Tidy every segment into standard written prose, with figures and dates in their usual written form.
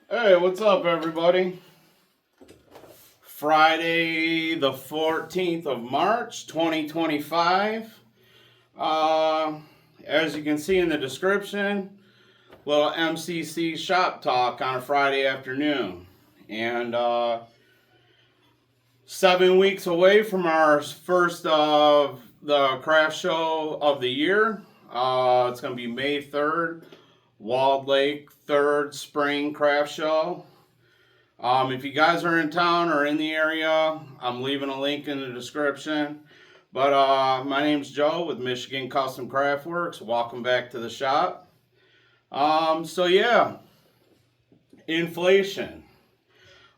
Hey, what's up, everybody? Friday, the 14th of March, 2025. Uh, as you can see in the description, little MCC shop talk on a Friday afternoon. And 7 weeks away from our first of the craft show of the year. It's going to be May 3rd, Walled Lake 3rd Spring Craft Show. If you guys are in town or in the area, I'm leaving a link in the description. But my name's Joe with Michigan Custom Craft Works. Welcome back to the shop. So yeah, inflation.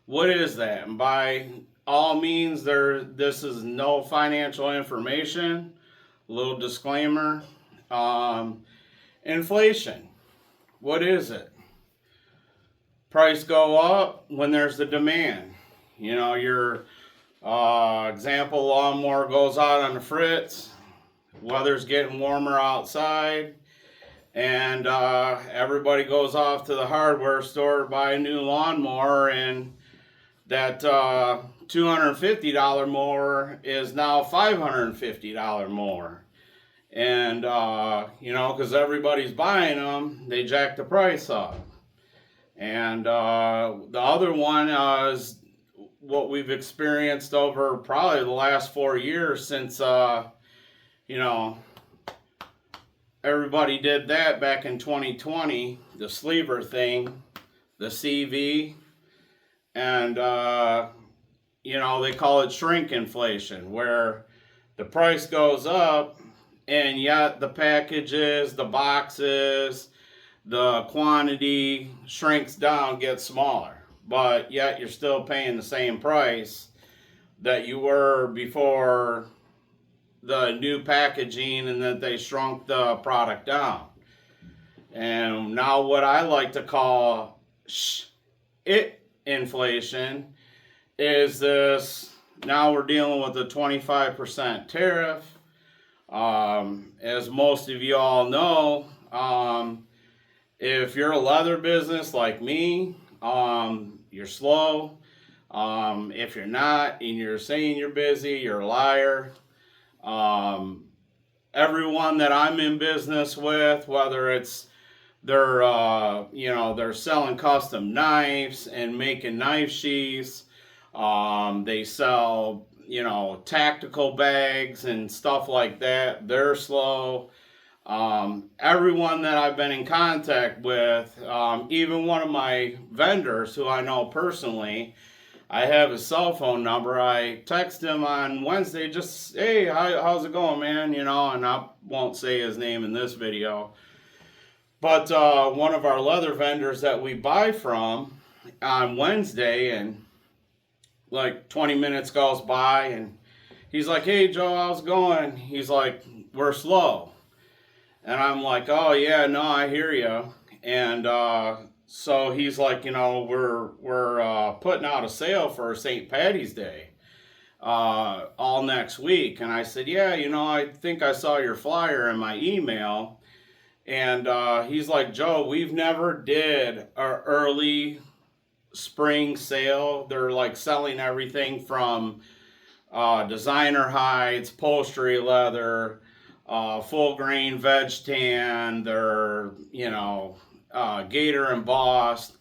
What is that? And by all means, this is no financial information. Little disclaimer. Inflation. What is it? Price go up when there's the demand. You know, your example lawnmower goes out on the fritz, weather's getting warmer outside, and everybody goes off to the hardware store to buy a new lawnmower, and that $250 mower is now $550 mower. And, because everybody's buying them, they jack the price up. And the other one is what we've experienced over probably the last 4 years since, everybody did that back in 2020, the sleever thing, the CV, and, they call it shrink inflation, where the price goes up and yet the packages, the boxes, the quantity shrinks down, gets smaller, but yet you're still paying the same price that you were before the new packaging and that they shrunk the product down. And now what I like to call it inflation is this. Now we're dealing with a 25% tariff. As most of you all know, if you're a leather business like me, you're slow. If you're not and you're saying you're busy, you're a liar. Everyone that I'm in business with, whether it's they're selling custom knives and making knife sheaths, they sell, tactical bags and stuff like that, they're slow. Everyone that I've been in contact with, even one of my vendors who I know personally, I have his cell phone number. I text him on Wednesday, just, hey, how's it going, man? And I won't say his name in this video. But one of our leather vendors that we buy from on Wednesday, and like 20 minutes goes by, and he's like, hey, Joe, how's it going? He's like, we're slow. And I'm like, oh yeah, no, I hear you. And so he's like, we're putting out a sale for St. Patty's Day all next week. And I said, yeah, I think I saw your flyer in my email. And he's like, Joe, we've never did an early spring sale. They're like selling everything from designer hides, upholstery leather, full grain veg tan, they're, gator embossed.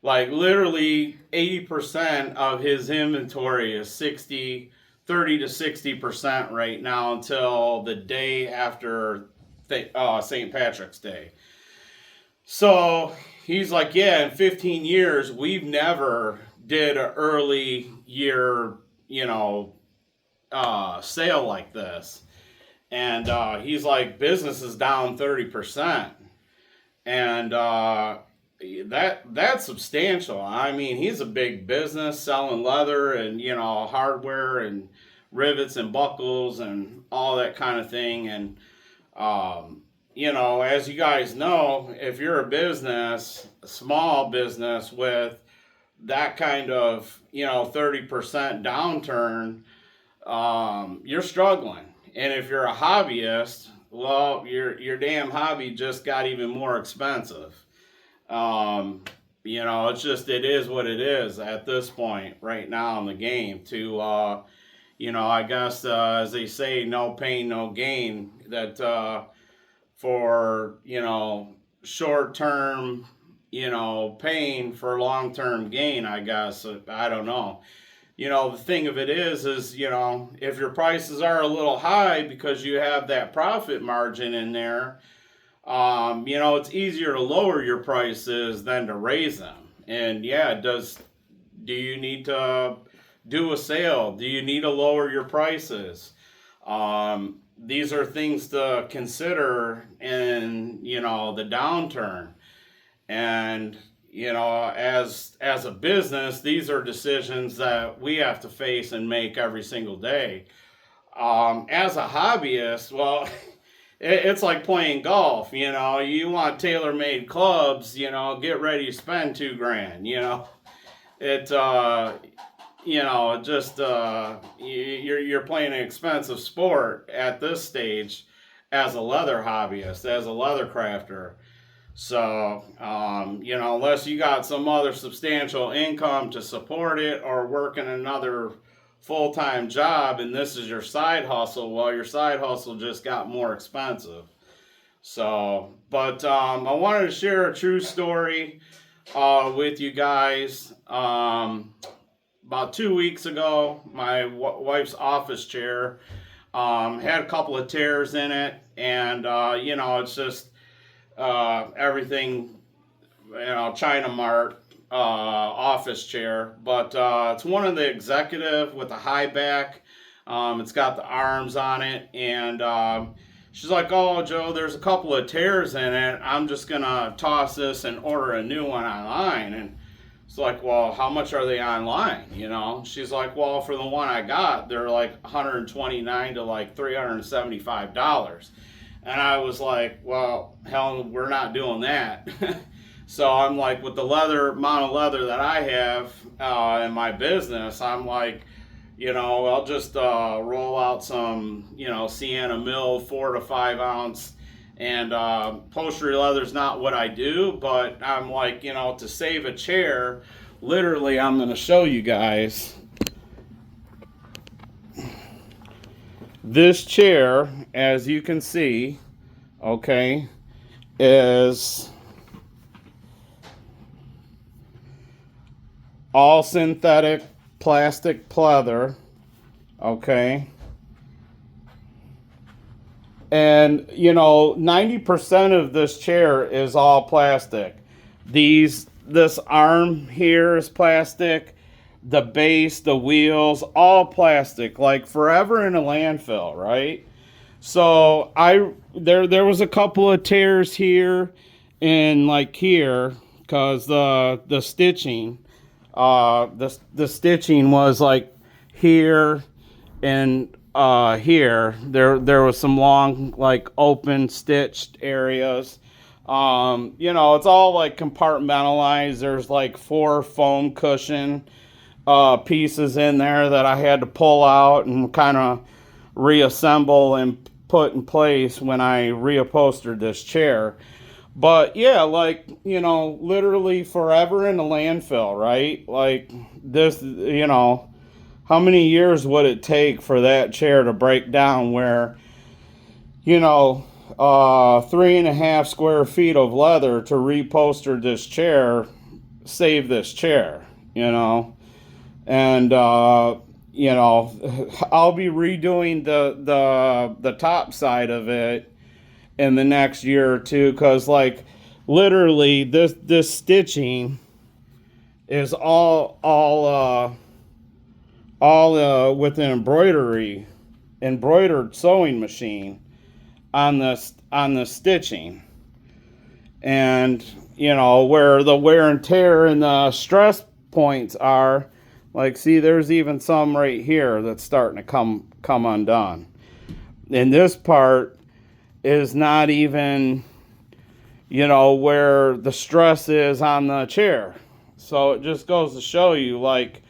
Like literally 80% of his inventory is 30 to 60% right now until the day after St. Patrick's Day. So he's like, yeah, in 15 years, we've never did an early year, sale like this. And he's like, business is down 30%. And that's substantial. I mean, he's a big business selling leather and, hardware and rivets and buckles and all that kind of thing. And, as you guys know, if you're a small business with that kind of, 30% downturn, you're struggling. And if you're a hobbyist, well, your damn hobby just got even more expensive. it's just, it is what it is at this point right now in the game to, I guess, as they say, no pain, no gain. That for, short term, pain for long term gain, I guess. I don't know. The thing of it is, if your prices are a little high because you have that profit margin in there, it's easier to lower your prices than to raise them. And yeah, do you need to do a sale? Do you need to lower your prices? These are things to consider in, the downturn. And, as a business, these are decisions that we have to face and make every single day. As a hobbyist, well, it's like playing golf. You want tailor-made clubs. Get ready to spend $2,000. It just you're playing an expensive sport at this stage as a leather hobbyist, as a leather crafter. So, unless you got some other substantial income to support it or working another full-time job and this is your side hustle, well, your side hustle just got more expensive. So, but I wanted to share a true story with you guys. About 2 weeks ago, my wife's office chair had a couple of tears in it, and it's just everything, China Mart office chair, but it's one of the executive with a high back. It's got the arms on it, and she's like, "Oh, Joe, there's a couple of tears in it. I'm just gonna toss this and order a new one online." And it's like, "Well, how much are they online?" She's like, "Well, for the one I got, they're like $129 to like $375." And I was like, "Well, hell, we're not doing that." So I'm like, with the amount of leather that I have in my business, I'm like, I'll just roll out some, Sienna mill 4 to 5 ounce. And upholstery leather's not what I do, but I'm like, to save a chair, literally, I'm going to show you guys. This chair, as you can see, okay, is all synthetic plastic pleather, okay? And, 90% of this chair is all plastic. This arm here is plastic. The base, the wheels, all plastic, like forever in a landfill, right? So there was a couple of tears here and like here, because the stitching, the stitching was like here and here. There was some long like open stitched areas. It's all like compartmentalized. There's like 4 foam cushion pieces in there that I had to pull out and kind of reassemble and put in place when I reupholstered this chair. But yeah, like, literally forever in the landfill, right? Like this, how many years would it take for that chair to break down where, 3.5 square feet of leather to reupholster this chair, save this chair, and I'll be redoing the top side of it in the next year or two, because like literally this stitching is all with an embroidered sewing machine on the stitching, and where the wear and tear and the stress points are. Like, see, there's even some right here that's starting to come undone. And this part is not even, where the stress is on the chair. So it just goes to show you, like,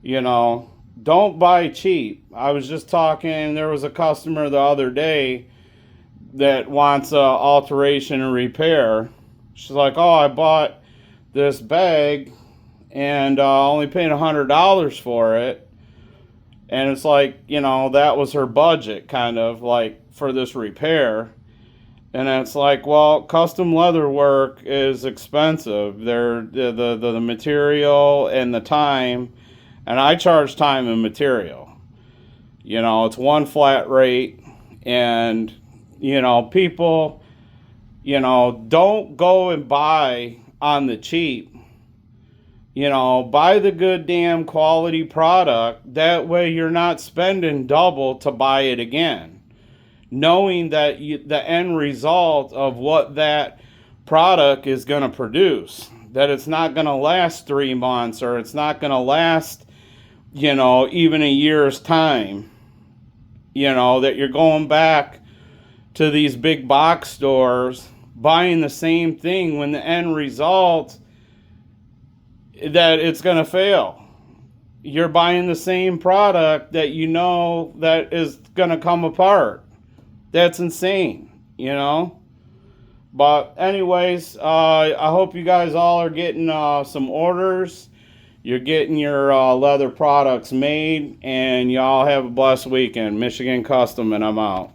don't buy cheap. I was just talking, there was a customer the other day that wants alteration and repair. She's like, "Oh, I bought this bag and only paying $100 for it. And it's like, you know, that was her budget kind of like for this repair. And it's like, well, custom leather work is expensive. The material and the time, and I charge time and material. You know, it's one flat rate, and, you know, people, you know, don't go and buy on the cheap. You know, buy the good damn quality product. That way you're not spending double to buy it again. Knowing that the end result of what that product is going to produce. That it's not going to last 3 months, or it's not going to last, you know, even a year's time. You know, that you're going back to these big box stores, buying the same thing when the end result that it's going to fail. You're buying the same product that you know that is going to come apart. That's insane, you know. But anyways, I hope you guys all are getting some orders. You're getting your leather products made, and y'all have a blessed weekend. Michigan Custom, and I'm out.